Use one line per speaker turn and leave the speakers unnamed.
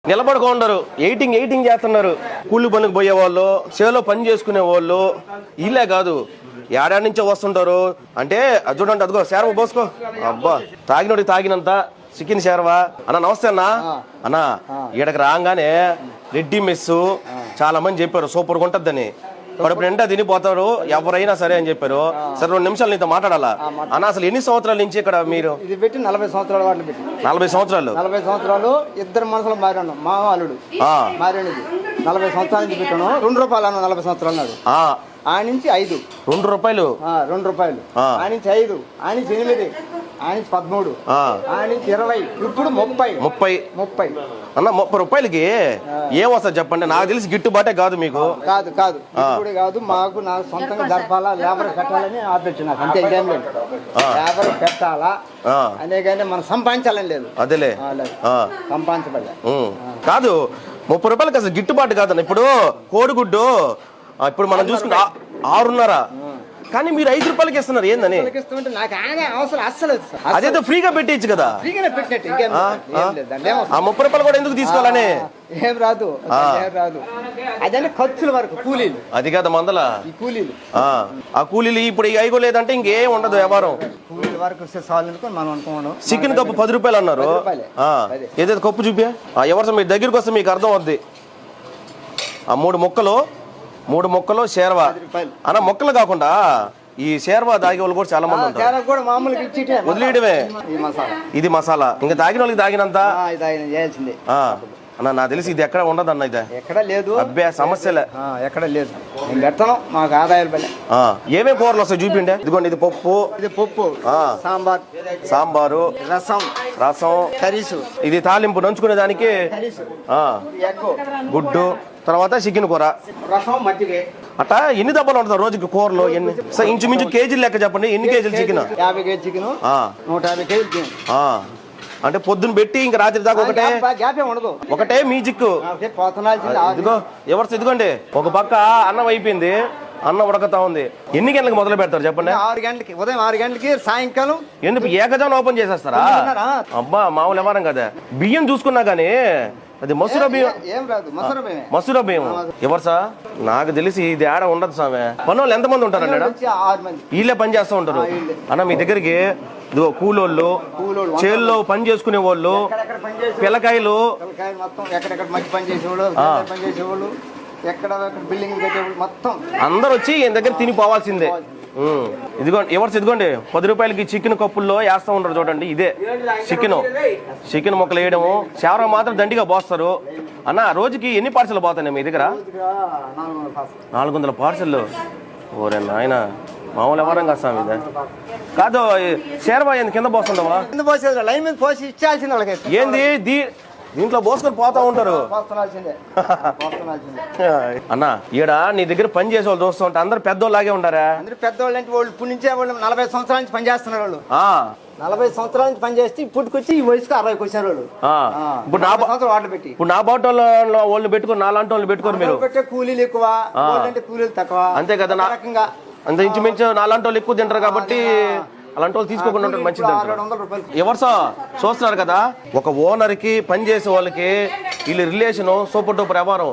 నిలబడుకుంటారు, ఎయిటింగ్ చేస్తున్నారు. కూలి పనికి పోయే వాళ్ళు, చేలో పని చేసుకునే వాళ్ళు, ఇల్లే కాదు ఏడాది నుంచో వస్తుంటారు. అంటే అది చూడండి, అదిగో శర్వ పోసుకో, అబ్బా తాగినోడికి తాగినంత చికెన్ శర్వా. అన్న నమస్తే అన్న. అన్న ఈడకి రాగానే రెడ్డి మెస్సు చాలా మంది చెప్పారు సూపర్గా ఉంటదని. కడుపు నిండా తినిపోతారు ఎవరైనా సరే అని చెప్పారు. సరే 2 నిమిషాలు నీతో మాట్లాడాలా అన్న. అసలు ఎన్ని సంవత్సరాల నుంచి ఇక్కడ మీరు?
ఇది పెట్టి 40 సంవత్సరాలు వాటిని పెట్టి
40 సంవత్సరాలు.
40 సంవత్సరాలు ఇద్దరు మనుషులు మారాను. మా అల్లుడు మారేది 40 సంవత్సరాల నుంచి పెట్టాను. 2 రూపాయలు అన్న 40 సంవత్సరాలు అన్నాడు. ఆ నుంచి 5
2 రూపాయలు
2 రూపాయలు ఆ నుంచి 5 ఆ నుంచి 8 ఆ నుంచి 13 ఆ నుంచి 20 ఇప్పుడు 30
అన్న 30 రూపాయలకి ఏం వస్తుంది చెప్పండి. నాకు తెలిసి గిట్టుబాటే కాదు మీకు.
కాదు ఇప్పుడు కాదు, మాకు నాకు సొంతంగా జరపాలా, లేబర్ పెట్టాలని ఆపేచ్చు. నాకు అంతే, ఇదేం లేదు. లేబర్ పెట్టాలా అనే కానీ మనం సంపాదించాలని లేదు.
అదేలే
సంపాదించబడి
కాదు. 30 రూపాయలకి అసలు గిట్టుబాటు కాదన్న. ఇప్పుడు కోడిగుడ్డు ఇప్పుడు మనం చూసుకుంటే 6.5, కానీ మీరు 5 రూపాయలకి ఇస్తున్నారు. ఏందని? అదేదో ఫ్రీగా పెట్టేయచ్చు కదా. ఆ 30 రూపాయలు కూడా ఎందుకు తీసుకోవాలని?
ఏం రాదు అదే ఖర్చుల వరకు కూలీలు.
అది కదా మందల
కూలీలు.
ఆ కూలీలు ఇప్పుడు అయిగో లేదంటే ఇంకేం ఉండదు వ్యాపారం.
కూలీల వరకు మనం అనుకున్నాం.
చికెన్ కప్పు 10 రూపాయలు అన్నారు. ఏదైతే కప్పు చూపి ఎవరు మీ దగ్గరికి వస్తే మీకు అర్థం అవుద్ది. ఆ 3 ముక్కలు షేర్వా అన్న. మొక్కలు కాకుండా ఈ షేర్వా తాగే వాళ్ళు కూడా చాలా మంది ఉంటారు. వదిలేయడమే. ఇది మసాలా. ఇంకా తాగిన వాళ్ళకి తాగినంత అన్న. నాకు తెలిసి ఇది ఎక్కడ ఉండదు అన్న. ఇది
ఎక్కడ లేదు.
అబ్బే సమస్యలే
ఎక్కడ లేదు. మాకు ఆదాయాలు పడే
ఏమేమి కూరలు వస్తాయి చూపిండే. ఇదిగోండి, ఇది పప్పు, సాంబారు, రసం, కర్రీసు. ఇది తాలింపు నంచుకునే దానికి గుడ్డు, తర్వాత చికెన్ కూర,
రసం, మజ్జిగ.
అట్టా ఎన్ని దెబ్బలు ఉంటుంది రోజుకి కూరలు? ఎన్ని ఇంచుమించు కేజీలు లెక్క చెప్పండి. ఎన్ని కేజీలు చికెన్?
50 కేజీ చికెన్, 150 కేజీలు.
అంటే పొద్దున పెట్టి ఇంకా రాత్రి దాకా ఒకటే మ్యూజిక్. ఇదిగోండి, ఒక పక్క అన్నం అయిపోయింది, అన్నం ఉడకతా ఉంది. ఎన్ని గంటలకు మొదలు పెడతారు చెప్పండి?
6 గంటలకి, ఉదయం 6 గంటలకి, సాయంకాలం.
ఎందుకు ఏకజాన్ ఓపెన్ చేసేస్తారా? అబ్బా మామూలు వ్యవహారం కదా. బియ్యం చూసుకున్నా గానీ అది మసూర బియ్యం. మసూర బియ్యం ఎవరు సా? నాకు తెలిసి ఇది ఆడ ఉండదు సామె. పనులు ఎంతమంది ఉంటారు అన్నాడు? వీళ్ళే పని చేస్తూ ఉంటారు అన్న. మీ దగ్గరికి కూలోళ్ళు, చేల్లో పని చేసుకునే వాళ్ళు, పిల్లకాయలు, అందరు వచ్చి ఈయన దగ్గర తినిపోవాల్సిందే. ఇదిగోండి 10 రూపాయలకి చికెన్ కప్పుల్లో వేస్తూ ఉంటారు చూడండి. ఇదే చికెన్ ముక్కలు వేయడము. చేవర మాత్రం దండిగా పోస్తారు అన్న. రోజుకి ఎన్ని పార్సల్ పోతాయి మీ దగ్గర? 400 పార్సల్. ఓరే నాయన, మామూలు ఎవరం కాదు స్వామి. ఇదే కాదు షేర్వా కింద పోస్తుండవా?
లైన్ మీద పోసి ఇచ్చాల్సింది వాళ్ళకి.
ఏంది దీంట్లో పోసుకొని పోతా ఉంటారు అన్న. ఈడ నీ దగ్గర పని చేసే వాళ్ళు చూస్తూ ఉంటే అందరు పెద్దోళ్ళలాగే ఉండారా?
అందరు పెద్దోళ్ళు అంటే వాళ్ళు ఇప్పుడు నుంచే 40 సంవత్సరాల నుంచి పని చేస్తున్నారు. వాళ్ళు 40 సంవత్సరాల నుంచి పని చేస్తే ఇప్పటికొచ్చి ఈ వయసుకు 60కి వచ్చారు వాళ్ళు.
ఇప్పుడు నా బాట వాళ్ళని పెట్టుకుని, నాలాంటి వాళ్ళని పెట్టుకోరు మీరు.
కూలీలు ఎక్కువ, కూలీలు తక్కువ.
అంతే కదా. రకంగా అంత ఇంచుమించు నాలాంటి వాళ్ళు ఎక్కువ తింటారు కాబట్టి అలాంటి వాళ్ళు తీసుకోకుండా ఉంటారు. మంచిది. ఎవరు చూస్తున్నారు కదా, ఒక ఓనర్ కి పని చేసే వాళ్ళకి వీళ్ళ రిలేషన్ సూపర్ డూపర్ వ్యవహారం.